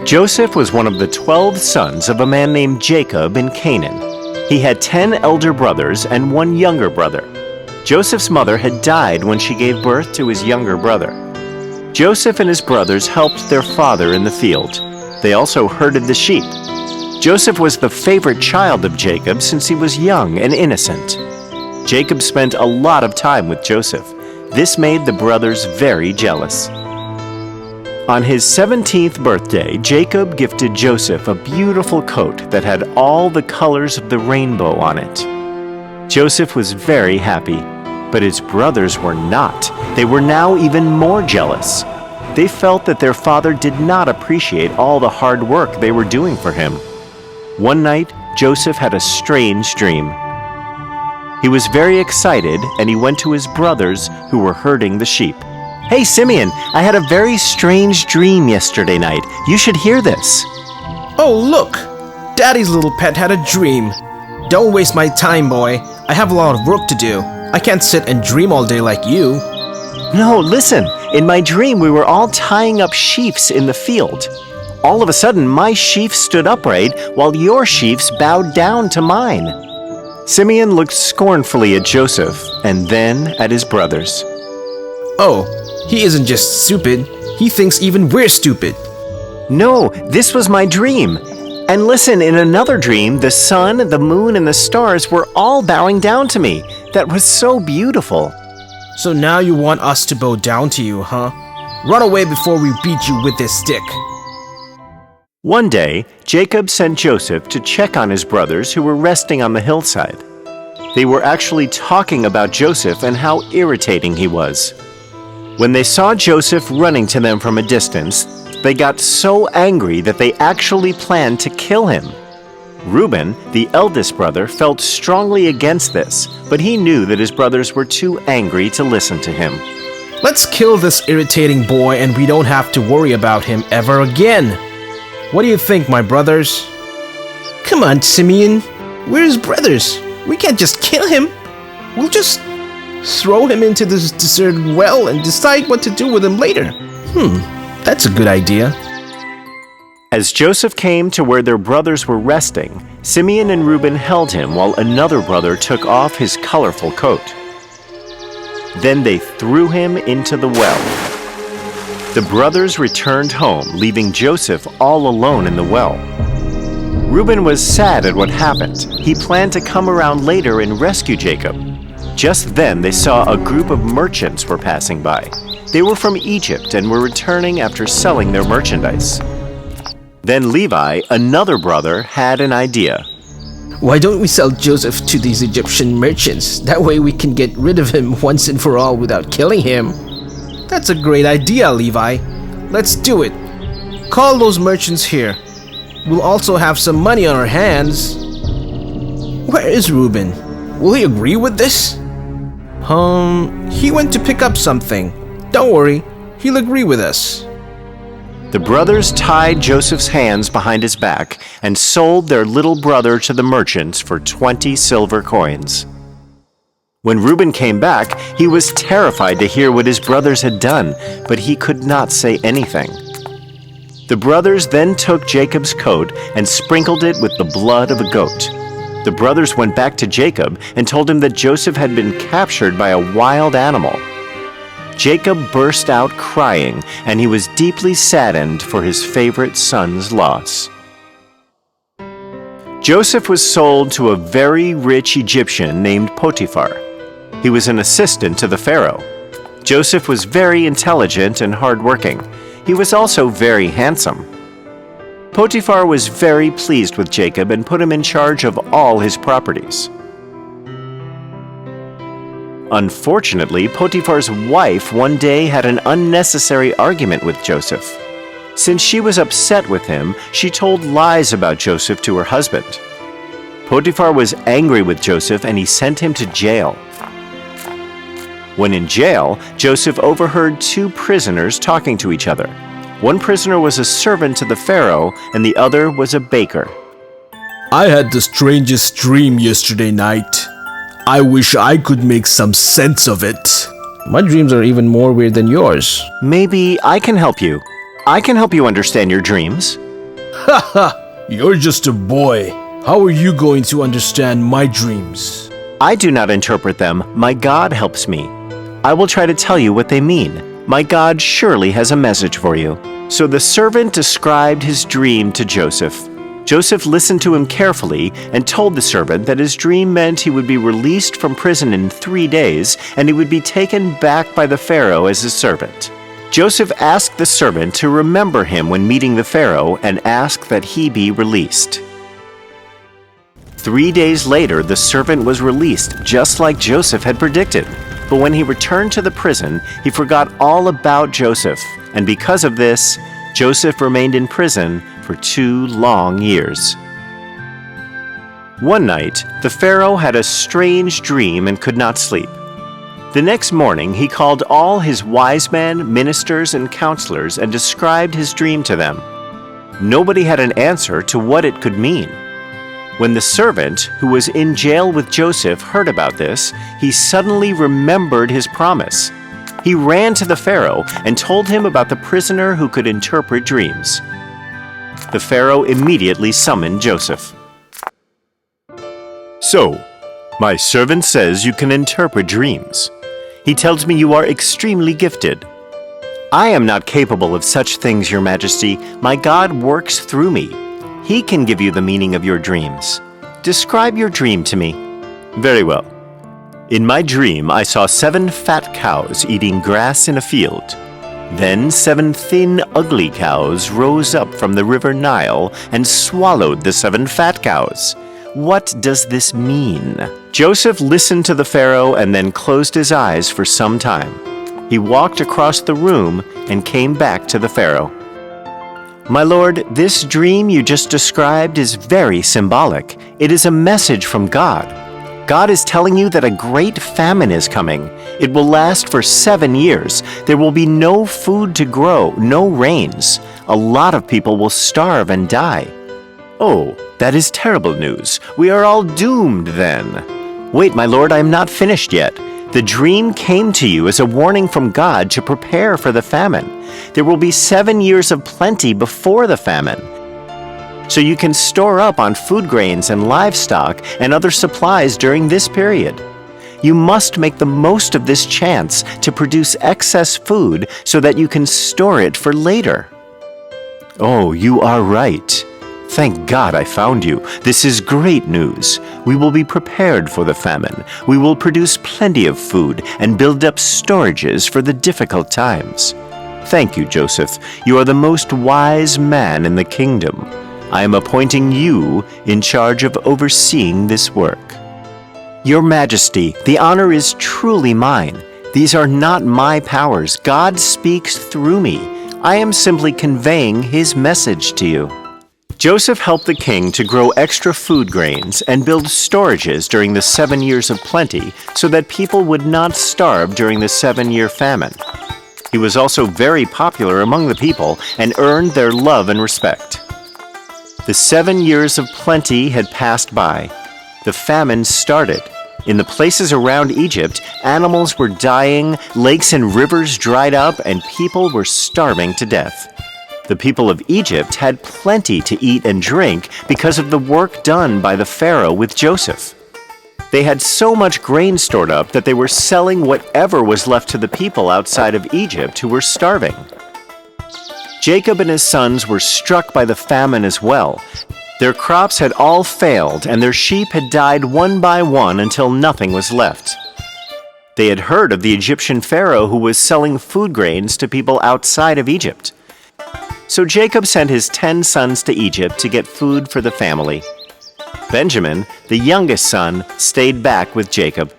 Joseph was one of the 12 sons of a man named Jacob in Canaan. He had 10 elder brothers and one younger brother. Joseph's mother had died when she gave birth to his younger brother. Joseph and his brothers helped their father in the field. They also herded the sheep. Joseph was the favorite child of Jacob since he was young and innocent. Jacob spent a lot of time with Joseph. This made the brothers very jealous. On his 17th birthday, Jacob gifted Joseph a beautiful coat that had all the colors of the rainbow on it. Joseph was very happy, but his brothers were not. They were now even more jealous. They felt that their father did not appreciate all the hard work they were doing for him. One night, Joseph had a strange dream. He was very excited, and he went to his brothers who were herding the sheep. "Hey, Simeon, I had a very strange dream yesterday night. You should hear this." Oh, look! Daddy's little pet had a dream. Don't waste my time, boy. I have a lot of work to do. I can't sit and dream all day like you. No, listen. In my dream, we were all tying up sheaves in the field. All of a sudden, my sheaf stood upright while your sheaves bowed down to mine. Simeon looked scornfully at Joseph and then at his brothers. Oh, he isn't just stupid. He thinks even we're stupid. No, this was my dream. And listen, in another dream, the sun, the moon, and the stars were all bowing down to me. That was so beautiful. So now you want us to bow down to you, huh? Run away before we beat you with this stick. One day, Jacob sent Joseph to check on his brothers who were resting on the hillside. They were actually talking about Joseph and how irritating he was. When they saw Joseph running to them from a distance, they got so angry that they actually planned to kill him. Reuben, the eldest brother, felt strongly against this, but he knew that his brothers were too angry to listen to him. Let's kill this irritating boy and we don't have to worry about him ever again. What do you think, my brothers? Come on, Simeon. We're his brothers. We can't just kill him. We'll just throw him into this deserted well and decide what to do with him later. That's a good idea. As Joseph came to where their brothers were resting, Simeon and Reuben held him while another brother took off his colorful coat. Then they threw him into the well. The brothers returned home, leaving Joseph all alone in the well. Reuben was sad at what happened. He planned to come around later and rescue Jacob. Just then they saw a group of merchants were passing by. They were from Egypt and were returning after selling their merchandise. Then Levi, another brother, had an idea. Why don't we sell Joseph to these Egyptian merchants? That way we can get rid of him once and for all without killing him. That's a great idea, Levi. Let's do it. Call those merchants here. We'll also have some money on our hands. Where is Reuben? Will he agree with this? He went to pick up something. Don't worry, he'll agree with us. The brothers tied Joseph's hands behind his back and sold their little brother to the merchants for 20 silver coins. When Reuben came back, he was terrified to hear what his brothers had done, but he could not say anything. The brothers then took Jacob's coat and sprinkled it with the blood of a goat. The brothers went back to Jacob and told him that Joseph had been captured by a wild animal. Jacob burst out crying, and he was deeply saddened for his favorite son's loss. Joseph was sold to a very rich Egyptian named Potiphar. He was an assistant to the Pharaoh. Joseph was very intelligent and hardworking. He was also very handsome. Potiphar was very pleased with Jacob and put him in charge of all his properties. Unfortunately, Potiphar's wife one day had an unnecessary argument with Joseph. Since she was upset with him, she told lies about Joseph to her husband. Potiphar was angry with Joseph and he sent him to jail. When in jail, Joseph overheard two prisoners talking to each other. One prisoner was a servant to the Pharaoh and the other was a baker. I had the strangest dream yesterday night. I wish I could make some sense of it. My dreams are even more weird than yours. Maybe I can help you. I can help you understand your dreams. Haha, you're just a boy. How are you going to understand my dreams? I do not interpret them. My God helps me. I will try to tell you what they mean. My God surely has a message for you. So the servant described his dream to Joseph. Joseph listened to him carefully and told the servant that his dream meant he would be released from prison in 3 days and he would be taken back by the Pharaoh as his servant. Joseph asked the servant to remember him when meeting the Pharaoh and ask that he be released. 3 days later, the servant was released just like Joseph had predicted. But when he returned to the prison, he forgot all about Joseph, and because of this, Joseph remained in prison for 2 long years. One night, the Pharaoh had a strange dream and could not sleep. The next morning, he called all his wise men, ministers, and counselors and described his dream to them. Nobody had an answer to what it could mean. When the servant, who was in jail with Joseph, heard about this, he suddenly remembered his promise. He ran to the Pharaoh and told him about the prisoner who could interpret dreams. The Pharaoh immediately summoned Joseph. "So, my servant says you can interpret dreams. He tells me you are extremely gifted." "I am not capable of such things, Your Majesty. My God works through me. He can give you the meaning of your dreams. Describe your dream to me." "Very well. In my dream, I saw 7 fat cows eating grass in a field. Then 7 thin, ugly cows rose up from the river Nile and swallowed the 7 fat cows. What does this mean?" Joseph listened to the Pharaoh and then closed his eyes for some time. He walked across the room and came back to the Pharaoh. "My lord, this dream you just described is very symbolic. It is a message from God. God is telling you that a great famine is coming. It will last for 7 years. There will be no food to grow, no rains. A lot of people will starve and die." "Oh, that is terrible news. We are all doomed then." "Wait, my lord, I am not finished yet. The dream came to you as a warning from God to prepare for the famine. There will be 7 years of plenty before the famine, so you can store up on food grains and livestock and other supplies during this period. You must make the most of this chance to produce excess food so that you can store it for later." "Oh, you are right. Thank God I found you. This is great news. We will be prepared for the famine. We will produce plenty of food and build up storages for the difficult times. Thank you, Joseph. You are the most wise man in the kingdom. I am appointing you in charge of overseeing this work." "Your Majesty, the honor is truly mine. These are not my powers. God speaks through me. I am simply conveying his message to you." Joseph helped the king to grow extra food grains and build storages during the 7 years of plenty so that people would not starve during the 7-year famine. He was also very popular among the people and earned their love and respect. The 7 years of plenty had passed by. The famine started. In the places around Egypt, animals were dying, lakes and rivers dried up, and people were starving to death. The people of Egypt had plenty to eat and drink because of the work done by the Pharaoh with Joseph. They had so much grain stored up that they were selling whatever was left to the people outside of Egypt who were starving. Jacob and his sons were struck by the famine as well. Their crops had all failed, and their sheep had died one by one until nothing was left. They had heard of the Egyptian Pharaoh who was selling food grains to people outside of Egypt. So Jacob sent his 10 sons to Egypt to get food for the family. Benjamin, the youngest son, stayed back with Jacob.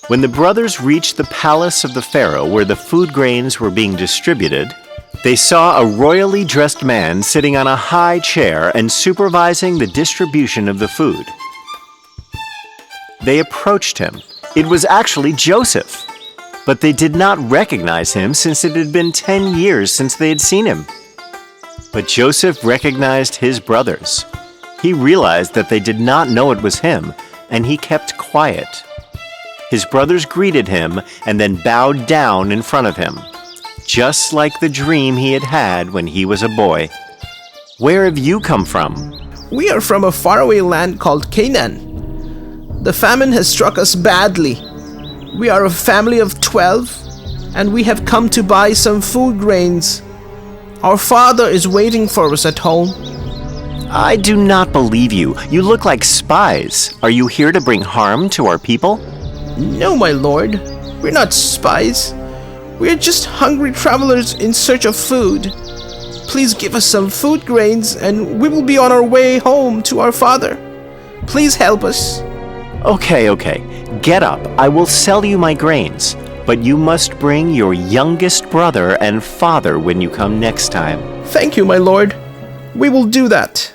When the brothers reached the palace of the Pharaoh where the food grains were being distributed, they saw a royally dressed man sitting on a high chair and supervising the distribution of the food. They approached him. It was actually Joseph. But they did not recognize him since it had been 10 years since they had seen him. But Joseph recognized his brothers. He realized that they did not know it was him, and he kept quiet. His brothers greeted him and then bowed down in front of him, just like the dream he had had when he was a boy. Where have you come from? We are from a faraway land called Canaan. The famine has struck us badly. We are a family of 12, and we have come to buy some food grains. Our father is waiting for us at home. I do not believe you. You look like spies. Are you here to bring harm to our people? No, my lord. We're not spies. We're just hungry travelers in search of food. Please give us some food grains and we will be on our way home to our father. Please help us. Okay. Get up. I will sell you my grains. But you must bring your youngest brother and father when you come next time. Thank you, my lord. We will do that.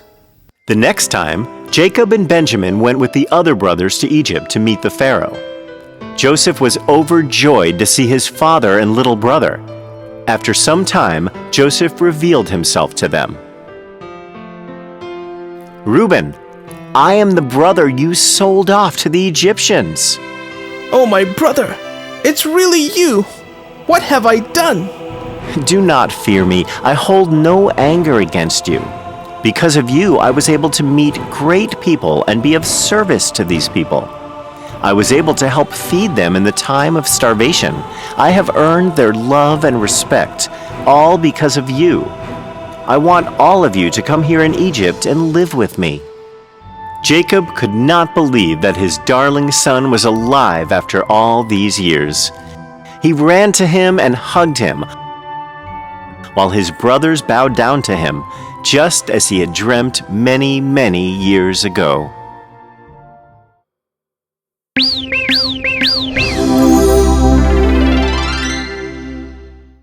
The next time, Jacob and Benjamin went with the other brothers to Egypt to meet the Pharaoh. Joseph was overjoyed to see his father and little brother. After some time, Joseph revealed himself to them. Reuben, I am the brother you sold off to the Egyptians. Oh, my brother, it's really you. What have I done? Do not fear me. I hold no anger against you. Because of you, I was able to meet great people and be of service to these people. I was able to help feed them in the time of starvation. I have earned their love and respect, all because of you. I want all of you to come here in Egypt and live with me. Jacob could not believe that his darling son was alive after all these years. He ran to him and hugged him, while his brothers bowed down to him, just as he had dreamt many, many years ago.